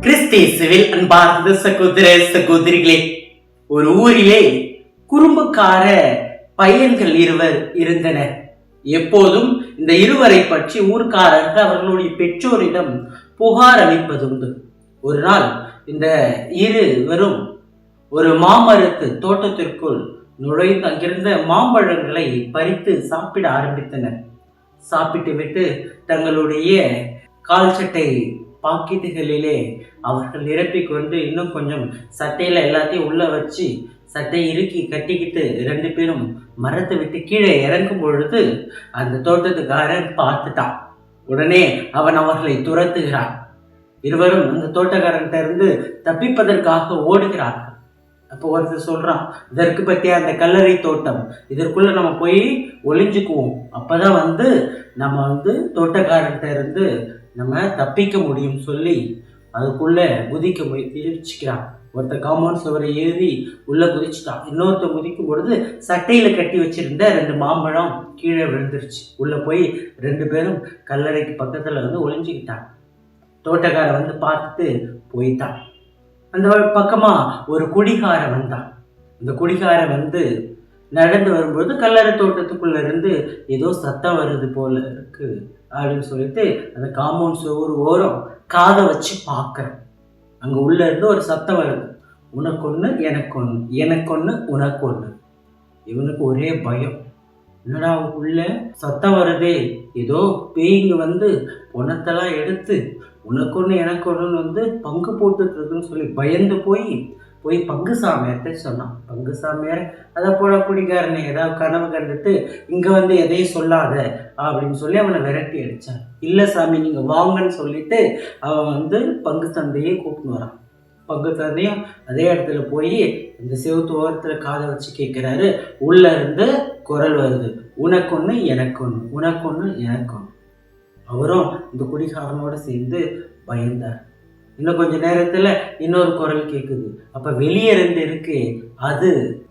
கிறிஸ்தேசுவில் அன்பார்ந்த சகோதர சகோதரிகளே, ஒரு ஊரிலே குறும்புக்கார பையன்கள் இருவர் இருந்தனர். எப்போதும் இந்த இருவரை பற்றி ஊர்க்காரர்கள் அவர்களுடைய பெற்றோரிடம் புகார் அளிப்பதுண்டு. ஒரு நாள் இந்த இருவரும் ஒரு மாமரத்து தோட்டத்திற்குள் நுழைந்து அங்கிருந்த மாம்பழங்களை பறித்து சாப்பிட ஆரம்பித்தனர். சாப்பிட்டு விட்டு தங்களுடைய கால் சட்டை பாக்கெட்டுகளிலே அவர்கள் நிரப்பிக்கொண்டு இன்னும் கொஞ்சம் சட்டையில எல்லாத்தையும் உள்ள வச்சு சட்டை இறுக்கி கட்டிக்கிட்டு ரெண்டு பேரும் மரத்தை விட்டு கீழே இறங்கும் பொழுது அந்த தோட்டத்துக்காரன் பார்த்துட்டான். உடனே அவன் அவர்களை துரத்துகிறான். இருவரும் அந்த தோட்டக்காரன்கிட்ட இருந்து தப்பிப்பதற்காக ஓடுகிறார்கள். அப்போ ஒருத்தர் சொல்றான், இதற்கு பற்றிய அந்த கல்லறை தோட்டம், இதற்குள்ள நம்ம போய் ஒளிஞ்சுக்குவோம், அப்பதான் நம்ம தோட்டக்காரன்கிட்ட இருந்து நம்ம தப்பிக்க முடியும் சொல்லி அதுக்குள்ள குதிக்க முயற்சிக்கிறான். ஒருத்தர் காம்பவுண்ட் சுவரை ஏறி உள்ள குதிச்சுட்டான். இன்னொருத்தர் குதிக்கும் பொழுது சட்டையில கட்டி வச்சிருந்த ரெண்டு மாம்பழம் கீழே விழுந்துருச்சு. உள்ள போய் ரெண்டு பேரும் கல்லறைக்கு பக்கத்துல ஒளிஞ்சுக்கிட்டான். தோட்டக்காரன் பார்த்துட்டு போயிட்டான். அந்த பக்கமா ஒரு குடிகாரன் வந்தான். அந்த குடிகாரன் நடந்து வரும்போது கல்லறை தோட்டத்துக்குள்ள இருந்து ஏதோ சத்தம் வருது போல இருக்கு அப்படின்னு சொல்லிட்டு அந்த காம்பவுண்ட் சுவர் ஓரம் காதை வச்சு பார்க்கறேன். அங்க உள்ள இருந்து ஒரு சத்தம் வருது, உனக்கு ஒண்ணு எனக்கு ஒண்ணு, எனக்கு ஒண்ணு உனக்கு ஒண்ணு. இவனுக்கு ஒரே பயம், என்னடா உள்ள சத்தம் வருதே, ஏதோ பேய்ங்க பொணத்தெல்லாம் எடுத்து உனக்கு ஒண்ணு எனக்கு ஒண்ணுன்னு பங்கு போட்டுட்டு இருக்குன்னு சொல்லி பயந்து போய் பங்கு சாமியார்ட்ட சொன்னான். பங்கு சாமியார் அதை போல குடிகாரனை ஏதாவது கனவு கண்டுட்டு இங்க எதையும் சொல்லாத அப்படின்னு சொல்லி அவனை விரட்டி அடிச்சான். இல்ல சாமி நீங்க வாங்கன்னு சொல்லிட்டு அவன் பங்கு தந்தையை கூப்பிட்டு வரான். பங்கு தந்தையும் அதே இடத்துல போய் இந்த செவத்து ஓரத்துல காதை வச்சு கேட்கிறாரு. உள்ள இருந்து குரல் வருது, உனக்கு ஒண்ணு எனக்கு ஒண்ணு, உனக்கு ஒண்ணு எனக்கு ஒண்ணு. அவரும் இந்த குடிகாரனோட சேர்ந்து பயந்தார். இன்னும் கொஞ்ச நேரத்துல இன்னொரு குரல் கேட்குது. அப்ப வெளியே ரெண்டு இருக்கு, அது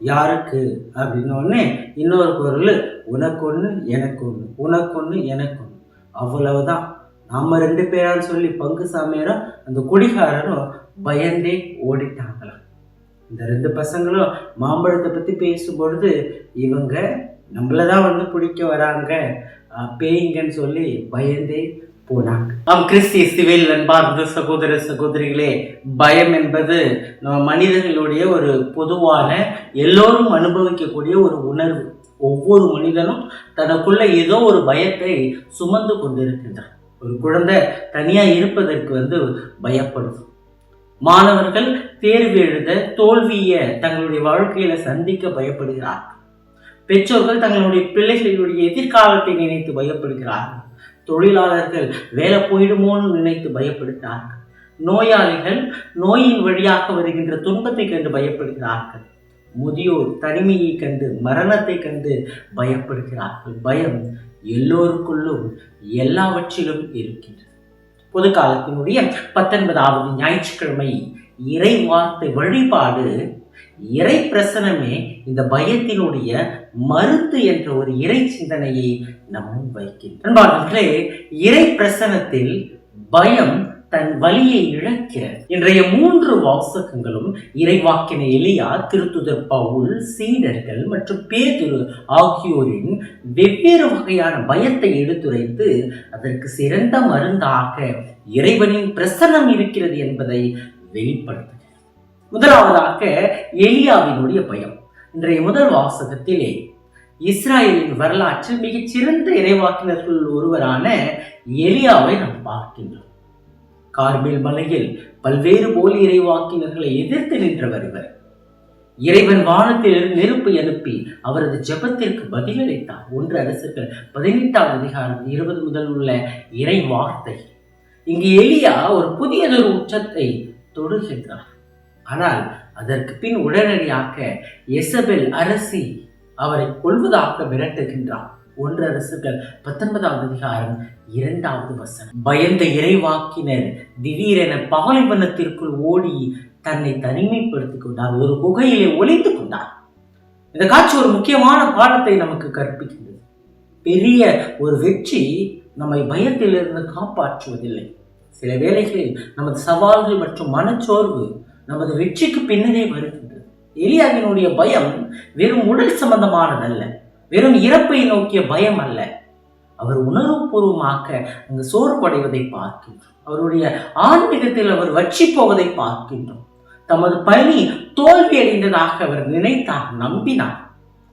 யாருக்கு அப்படின்னு இன்னொரு குரல், உனக்கு ஒண்ணு எனக்கு ஒண்ணு, உனக்கு ஒண்ணு எனக்கு ஒண்ணு. அவ்வளவுதான், நம்ம ரெண்டு பேரான்னு சொல்லி பங்கு சாமியாரும் அந்த குடிகாரனும் பயந்தே ஓடிட்டாங்களாம். இந்த ரெண்டு பசங்களும் மாம்பழத்தை பத்தி பேசும்பொழுது இவங்க நம்மளதான் பிடிக்க வராங்க, பேய்ங்கன்னு சொல்லி பயந்தே போனாங்க. கிறிஸ்தியேசுவில் அன்பார்ந்த சகோதர சகோதரிகளே, பயம் என்பது நம்ம மனிதர்களுடைய ஒரு பொதுவான எல்லோரும் அனுபவிக்கக்கூடிய ஒரு உணர்வு. ஒவ்வொரு மனிதனும் தனக்குள்ள ஏதோ ஒரு பயத்தை சுமந்து கொண்டிருக்கின்றார். ஒரு குழந்தை தனியா இருப்பதற்கு பயப்படுது. மாணவர்கள் தேர்வு எழுத தோல்வியை தங்களுடைய வாழ்க்கையில சந்திக்க பயப்படுகிறார்கள். பெற்றோர்கள் தங்களுடைய பிள்ளைகளுடைய எதிர்காலத்தை நினைத்து பயப்படுகிறார்கள். தொழிலாளர்கள் வேலை போயிடுமோன்னு நினைத்து பயப்படுகிறார்கள். நோயாளிகள் நோயின் வழியாக வருகின்ற துன்பத்தை கண்டு பயப்படுகிறார்கள். முதியோர் தனிமையை கண்டு மரணத்தை கண்டு பயப்படுகிறார்கள். பயம் எல்லோருக்குள்ளும் எல்லாவற்றிலும் இருக்கின்றது. பொது காலத்தினுடைய 19வது ஞாயிற்றுக்கிழமை இறை வார்த்தை வழிபாடு, இறை பிரசனமே இந்த பயத்தினுடைய மருந்து என்ற ஒரு இறை சிந்தனையை நம்ம வைக்கின்றோம். அன்பானவர்களே, இறை பிரசனத்தில் பயம் தன் வலியை இழக்கிறது. இன்றைய 3 வாசகங்களும் இறைவாக்கின எலியா, திருத்துதர் பவுல், சீடர்கள் மற்றும் பேதுரு ஆகியோரின் வெவ்வேறு வகையான பயத்தை எடுத்துரைத்து அதற்கு சிறந்த மருந்தாக இறைவனின் பிரசனம் இருக்கிறது என்பதை வெளிப்படுத்துகிறது. முதலாவதாக எலியாவினுடைய பயம். இன்றைய முதல் வாசகத்திலே இஸ்ராயலின் வரலாற்றில் மிகச்சிறந்த இறைவாக்கினர்கள் ஒருவரான எலியாவை நாம் பார்க்கின்றோம். கார்மேல் மலையில் பல்வேறு போலி இறைவாக்கினர்களை எதிர்த்து நின்றவர் இவர். இறைவன் வானத்தில் நெருப்பை அனுப்பி அவரது ஜெபத்திற்கு பதிலளித்தார். 1 அரசர்கள் 18வது அதிகாரம் 20 முதல் உள்ள இறை வார்த்தை. இங்கு எலியா ஒரு புதியதொரு உச்சத்தை தொடுகின்றார். ஆனால் அதற்கு பின் உடனடியாக எசபெல் அரசி அவரை கொல்வதாக மிரட்டுகின்றார். 1 அரசர்கள் 19வது அதிகாரம் 2வது வசனம். பயந்த இறைவாக்கினர் திடீரென பாலைவனத்திற்குள் ஓடி தன்னை தனிமைப்படுத்திக் கொண்டார். ஒரு குகையிலே ஒளிந்து கொண்டார். இந்த காட்சி ஒரு முக்கியமான பாடத்தை நமக்கு கற்பிக்கின்றது. பெரிய ஒரு வெற்றி நம்மை பயத்திலிருந்து காப்பாற்றுவதில்லை, சில வேளைகளில் நமது சவால்கள் மற்றும் மனச்சோர்வு நமது வெற்றிக்கு பின்னரே வருகின்றது. எலியாவினுடைய பயம் வெறும் உடல் சம்பந்தமானதல்ல, வெறும் இறப்பை நோக்கிய பயம் அல்ல. அவர் உணர்வுபூர்வமாக அங்கு சோர்வடைவதை பார்க்கின்றோம். அவருடைய ஆன்மீகத்தில் அவர் வற்றி போவதை பார்க்கின்றோம். தமது பணி தோல்வியடைந்ததாக அவர் நினைத்தார், நம்பினார்.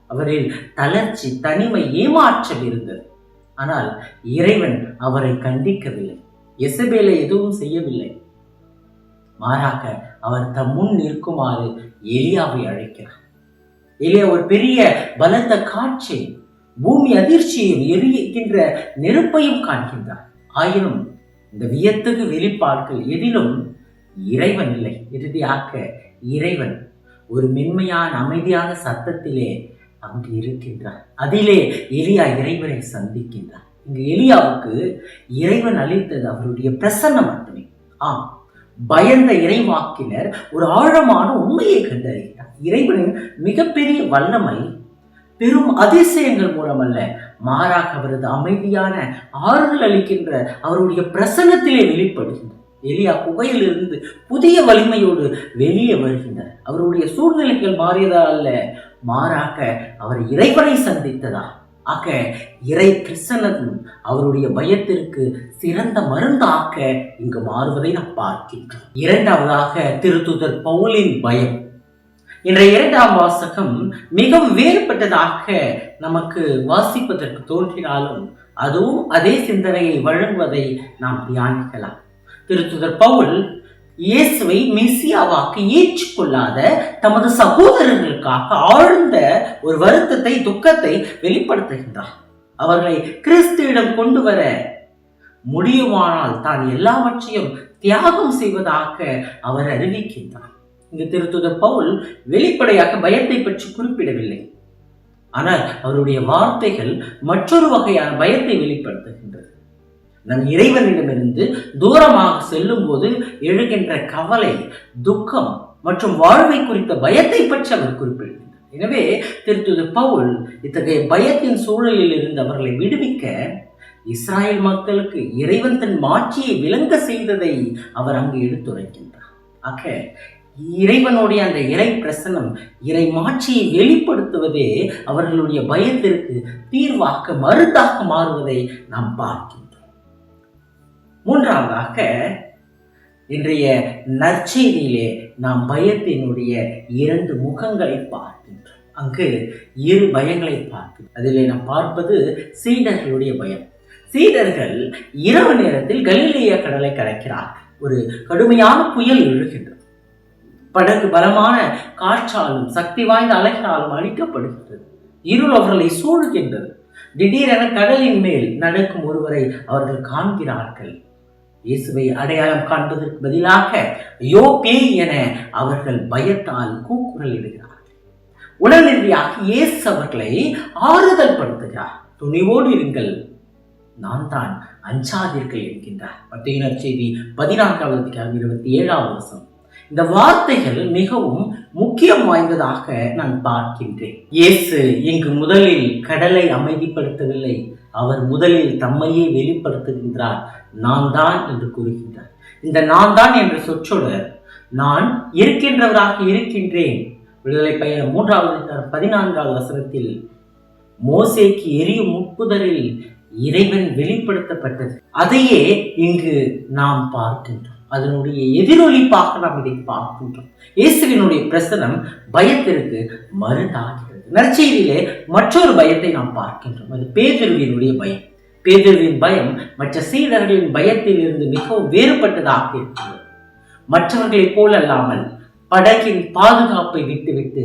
அவரில் தளர்ச்சி, தனிமை, ஏமாற்றம் இருந்தது. ஆனால் இறைவன் அவரை கண்டிக்கவில்லை, எசபேலை எதுவும் செய்யவில்லை. மாறாக அவர் தம் முன் நிற்குமாறு எலியாவை அழைக்கிறார். எலியா ஒரு பெரிய பலத்த காட்சி, பூமி அதிர்ச்சியும் எரிகின்ற நெருப்பையும் காண்கின்றார். ஆயினும் இந்த வியத்தகு வெளிப்பாடுகள் எதிலும் இறைவன் இல்லை. இறுதியாக இறைவன் ஒரு மென்மையான அமைதியான சத்தத்திலே அங்கு இருக்கின்றார். அதிலே எலியா இறைவனை சந்திக்கின்றார். இங்கு எலியாவுக்கு இறைவன் அளித்தது அவருடைய பிரசன்னம் மட்டுமே. பயந்த இறைவாக்கினர் ஒரு ஆழமான உண்மையை கண்டறிகிறார். இறைவனின் மிகப்பெரிய வல்லமை பெரும் அதிசயங்கள் மூலமல்ல, மாறாக அவரது அமைதியான ஆறுதல் அளிக்கின்ற அவருடைய பிரசன்னத்திலே வெளிப்படுகின்றார். எலியா குகையிலிருந்து புதிய வலிமையோடு வெளியே வருகின்றார். அவருடைய சூழ்நிலைகள் மாறியதா அல்ல, மாறாக அவர் இறைவனை சந்தித்ததா. ஆக இறை பிரசன்னம் அவருடைய பயத்திற்கு சிறந்த மருந்தாக இங்கு மாறுவதை நாம் பார்க்கின்றோம். இரண்டாவதாக திருத்தூதர் பவுலின் பயம். இன்றைய இரண்டாம் வாசகம் மிகவும் வேறுபட்டதாக நமக்கு வாசிப்பதற்கு தோன்றினாலும் அதுவும் அதே சிந்தனையை வழங்குவதை நாம் தியானிக்கலாம். திருத்தூதர் பவுல் இயேசுவை மெசியாவாக ஏற்றுக்கொள்ளாத தமது சகோதரர்களுக்காக ஆழ்ந்த ஒரு வருத்தத்தை, துக்கத்தை வெளிப்படுத்துகின்றார். அவர்களை கிறிஸ்துவிடம் கொண்டு வர முடியுமானால் தான் எல்லாவற்றையும் தியாகம் செய்வதாக அவர் அறிவிக்கின்றார். இந்த திருத்தூதர் பவுல் வெளிப்படையாக பயத்தை பற்றி குறிப்பிடவில்லை, ஆனால் அவருடைய வார்த்தைகள் மற்றொரு வகையான பயத்தை வெளிப்படுத்துகின்றது. நம் இறைவனிடமிருந்து தூரமாக செல்லும் போது எழுகின்ற கவலை, துக்கம் மற்றும் வாழ்வை குறித்த பயத்தை பற்றி அவர் குறிப்பிடுகின்றார். எனவே திருத்தூதர் பவுல் இத்தகைய பயத்தின் சூழலில் இருந்து அவர்களை விடுவிக்க இஸ்ராயல் மக்களுக்கு இறைவன் தன் மாட்சியை விளங்க செய்ததை அவர் அங்கு எடுத்துரைக்கின்றார். ஆக இறைவனுடைய அந்த இறை பிரசனம், இறை மாட்சியை வெளிப்படுத்துவதே அவர்களுடைய பயத்திற்கு தீர்வாக, மருந்தாக மாறுவதை நாம் பார்க்கின்றோம். மூன்றாவதாக இன்றைய நற்செய்தியிலே நாம் பயத்தினுடைய இரண்டு முகங்களை பார்க்கின்றோம். அங்கு இரு பயங்களை பார்க்கிறோம். அதிலே நாம் பார்ப்பது சீடர்களுடைய பயம். சீடர்கள் இரவு நேரத்தில் கலிலேயா கடலை கடக்கிறார்கள். ஒரு கடுமையான புயல் எழுகின்றது. படகு பலமான காற்றாலும் சக்தி வாய்ந்த அலைகளாலும் அழிக்கப்படுகின்றது. இருள் அவர்களை சூழ்கின்றது. திடீரென கடலின் மேல் நடக்கும் ஒருவரை அவர்கள் காண்கிறார்கள். இயேசுவை அடையாளம் காண்பதற்கு பதிலாக யோ பேய் என அவர்கள் பயத்தால் கூக்குரல் இடுகிறார்கள். உடனடியாக இயேசு அவர்களை ஆறுதல் படுத்துகிறார். துணிவோடு இருங்கள், நான் தான், அஞ்சாதீர்கள் என்கின்றார். மத்தேயு நற்செய்தி 14:27. இந்த வார்த்தைகள் மிகவும் முக்கியம் வாய்ந்ததாக நான் பார்க்கின்றேன். இயேசு இங்கு முதலில் கடலை அமைதிப்படுத்தவில்லை, அவர் முதலில் தம்மையே வெளிப்படுத்துகின்றார். நான் தான் என்று கூறுகின்றார். இந்த நான் தான் என்ற சொற்றொடர் நான் இருக்கின்றவராக இருக்கின்றேன். விடுதலை பயணம் 3:14 மோசேக்கு எரியும் முட்புதரில் இறைவன் வெளிப்படுத்தப்பட்டது. அதையே இங்கு நாம் பார்க்கின்றோம். அதனுடைய எதிரொலிப்பாக நாம் இதை பார்க்கின்றோம். இயேசுவினுடைய பிரசனம் பயத்திற்கு மருந்தாகிறது. நற்செய்தியிலே மற்றொரு பயத்தை நாம் பார்க்கின்றோம். அது பேதுருவினுடைய பயம். பேதுருவின் பயம் மற்ற சீடர்களின் பயத்தில் இருந்து மிகவும் வேறுபட்டதாக இருக்கிறது. மற்றவர்களைப் போல அல்லாமல் படகின் பாதுகாப்பை விட்டுவிட்டு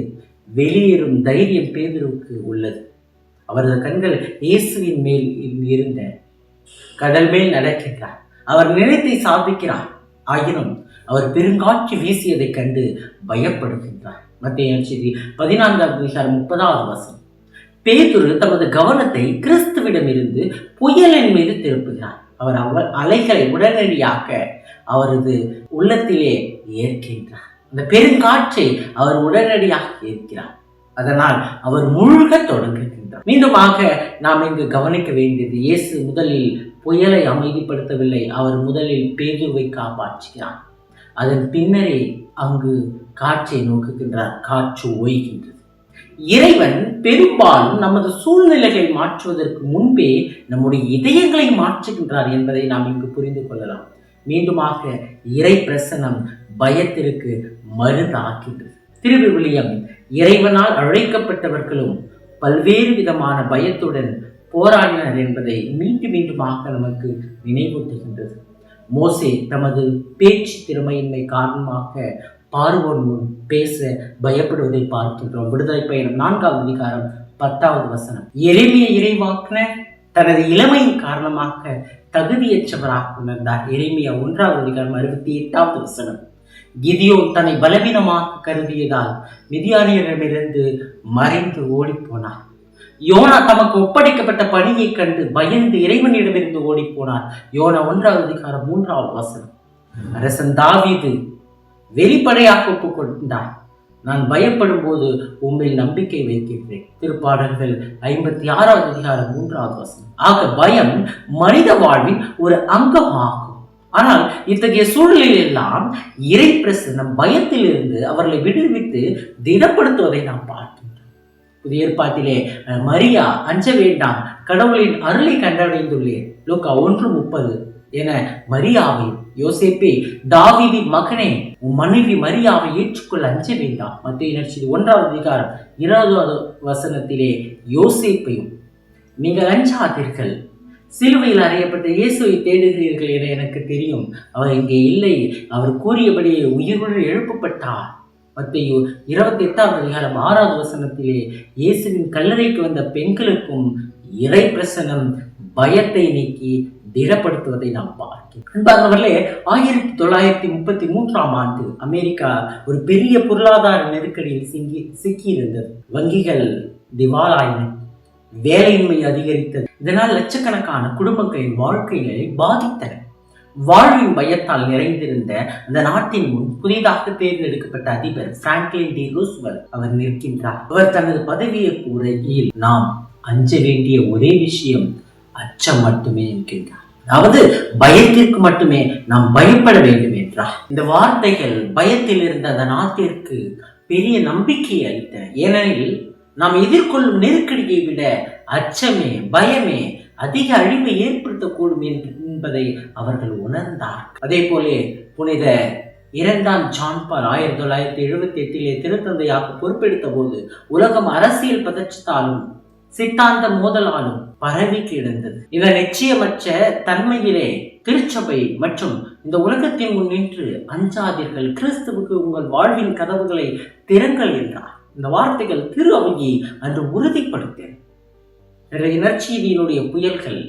வெளியேறும் தைரியம் பேதுருவுக்கு உள்ளது. அவரது கண்கள் இயேசுவின் மேல் இருந்த கடல் மேல் நடக்கின்றார். அவர் நினைத்தை சாதிக்கிறார். ஆயினும் அவர் பெருங்காற்று வீசியதைக் கண்டு பயப்படுகின்றார். மத்தேயு நற்செய்தி 14:30. பேதுரு தமது கவனத்தை கிறிஸ்துவிடமிருந்து புயலின் மீது திருப்புகிறார். அவர் அலைகளை உடனடியாக அவரது உள்ளத்திலே ஏற்கின்றார். அந்த பெருங்காற்றை அவர் உடனடியாக ஏற்கிறார். அதனால் அவர் முழுக தொடங்குகின்றார். மீண்டுமாக நாம் இங்கு கவனிக்க வேண்டியது, இயேசு முதலில் புயலை அமைதிப்படுத்தவில்லை. அவர் முதலில் பேதுருவை காப்பாற்றுகிறார். அதன் பின்னரே அங்கு காற்றை நோக்குகின்றார். காற்று ஓய்கின்றது. இறைவன் பெரும்பாலும் நமது சூழ்நிலைகளை மாற்றுவதற்கு முன்பே நம்முடைய இதயங்களை மாற்றுகின்றார் என்பதை நாம் இங்கு புரிந்து கொள்ளலாம். மீண்டுமாக இறை பிரசனம் பயத்திற்கு மருந்தாக்கின்றது. திருவிவிலியம் இறைவனால் அழைக்கப்பட்டவர்களும் பல்வேறு விதமான பயத்துடன் போராடினர் என்பதை மீண்டும் மீண்டுமாக நமக்கு நினைவூட்டுகின்றது. மோசே தமது பேச்சு திறமையின்மை காரணமாக பார்வோன் முன் பேச பயப்படுவதை பார்க்கின்றோம். விடுதலை பயணம் 4வது அதிகாரம் 10வது வசனம். எரேமியா இறைவாக்கினர் தனது இளமையின் காரணமாக தகுதியற்றவராக உணர்ந்தார். எரேமியா 1வது அதிகாரம் 68வது வசனம். கிதியோன் தன்னை பலவீனமாக கருதியதால் மிதியானியரிடமிருந்து மறைந்து ஓடி போனார். யோனா தமக்கு ஒப்படைக்கப்பட்ட பணியை கண்டு பயந்து இறைவனிடமிருந்து ஓடி போனார். யோனா 1வது அதிகாரம் 3வது வசனம். அரசன் தாவீது வெளிப்படையாக ஒப்புக்கொண்டார். நான் பயப்படும் போது உண்மையில் நம்பிக்கை வைக்கின்றேன். திருப்பாடல்கள் 56வது அதிகாரம் 3வது வசனம். ஆக பயம் மனித வாழ்வின் ஒரு அங்கமாகும். ஆனால் இத்தகைய சூழலில் எல்லாம் இறை பிரசன்னம் பயத்திலிருந்து அவர்களை விடுவித்து திடப்படுத்துவதை நாம் பார்க்கின்றோம். புதிய ஏற்பாட்டிலே மரியா அஞ்ச வேண்டாம், கடவுளின் அருளை கண்டடைந்துள்ளேன், லூக்கா 1:30 என மரியாவை, யோசேப்பே தாவீதின் மகனே உன் மனைவி மரியாவை ஏற்றுக்கொள்ள அஞ்ச வேண்டாம், மத்தேயு நற்செய்தி 1வது அதிகாரம் 20வது வசனத்திலே யோசேப்பையும் நீங்கள் அஞ்சாதீர்கள், சிலுவையில் அறையப்பட்ட இயேசுவை தேடுகிறீர்கள் என எனக்கு தெரியும், அவர் இங்கே இல்லை, அவர் கூறியபடியே உயிருடன் எழுப்பப்பட்டார். மத்தேயு 28வது அதிகாரம் 6வது வசனத்திலே இயேசுவின் கல்லறைக்கு வந்த பெண்களுக்கும் இறை பிரசனம் பயத்தை நீக்கி திடப்படுத்துவதை நாம் பார்க்கிறோம். அன்பார்ந்தவர்களே, 1933ஆம் ஆண்டு அமெரிக்கா ஒரு பெரிய பொருளாதார நெருக்கடியில் சிக்கியிருந்தது. வங்கிகள் திவாலாயின, வேலையின்மை அதிகரித்தது. இதனால் லட்சக்கணக்கான குடும்பங்களின் வாழ்க்கையை பாதித்தன. வாழ்வின் பயத்தால் நிறைந்திருந்த அந்த நாட்டின் முன் புதிதாக தேர்ந்தெடுக்கப்பட்ட அதிபர் பிராங்க்லின் டி ரூஸ்வெல்ட் அவர் நிற்கின்றார். அவர் தனது பதவியேற்பு உரையில் நாம் அஞ்ச வேண்டிய ஒரே விஷயம் அச்சம் மட்டுமே என்கின்றார். அதாவது பயத்திற்கு மட்டுமே நாம் பயப்பட வேண்டும் என்றார். இந்த வார்த்தைகள் பயத்தில் இருந்த அந்த நாட்டிற்கு பெரிய நம்பிக்கையை அளித்தன. ஏனெனில் நாம் எதிர்கொள்ளும் நெருக்கடியை விட அச்சமே, பயமே அதிக அழிவை ஏற்படுத்தக்கூடும் என்பதை அவர்கள் உணர்ந்தார். அதே போல புனித 2ஆம் ஜான் பால் 1978 திருத்தந்தையாக பொறுப்பெடுத்த போது உலகம் அரசியல் பதற்றத்தாலும் சித்தாந்த மோதலாலும் பரவி கிடந்தது. இந்த நிச்சயமற்ற தன்மையிலே திருச்சபை மற்றும் இந்த உலகத்தின் முன் நின்று அஞ்சாதீர்கள், கிறிஸ்துவுக்கு உங்கள் வாழ்வின் கதவுகளை திறங்கள் என்றார். இந்த வார்த்தைகள் திரு அவையை அன்று உறுதிப்படுத்தின. நற்செய்தியினுடைய புயல்கள்,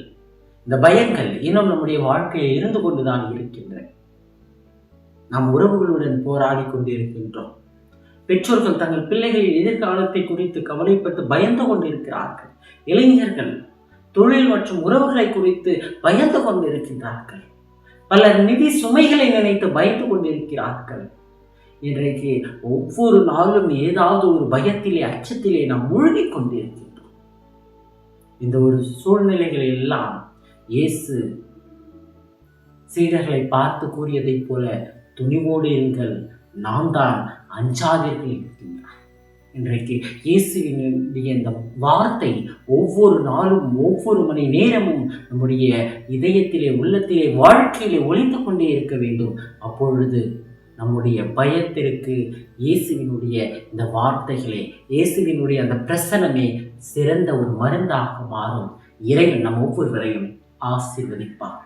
இந்த பயங்கள் இன்னும் நம்முடைய வாழ்க்கையில் இருந்து கொண்டுதான் இருக்கின்றன. நாம் உறவுகளுடன் போராடி கொண்டிருக்கின்றோம். பெற்றோர்கள் தங்கள் பிள்ளைகளின் எதிர்காலத்தை குறித்து கவலைப்பட்டு பயந்து கொண்டிருக்கிறார்கள். இளைஞர்கள் தொழில் மற்றும் உறவுகளை குறித்து பயந்து கொண்டிருக்கின்றார்கள். பலர் நிதி சுமைகளை நினைத்து பயந்து கொண்டிருக்கிறார்கள். இன்றைக்கு ஒவ்வொரு நாளும் ஏதாவது ஒரு பயத்திலே, அச்சத்திலே நாம் மூழ்கி கொண்டிருக்கின்றோம். இந்த ஒரு சூழ்நிலைகள் எல்லாம் இயேசு சீடர்களை பார்த்து கூறியதை போல துணிவோடு இருங்கள், நாம் தான், அஞ்சாதீர்கள் இருக்கின்றார். இன்றைக்கு இயேசுவினுடைய இந்த வார்த்தை ஒவ்வொரு நாளும் ஒவ்வொரு மணி நேரமும் நம்முடைய இதயத்திலே, உள்ளத்திலே, வாழ்க்கையிலே ஒலித்து கொண்டே இருக்க வேண்டும். அப்பொழுது நம்முடைய பயத்திற்கு இயேசுவினுடைய இந்த வார்த்தைகளே, இயேசுவினுடைய அந்த பிரசனமே சிறந்த ஒரு மருந்தாக மாறும். இறைவன் நம் ஒவ்வொருவரையும் ஆசீர்வதிப்பார்.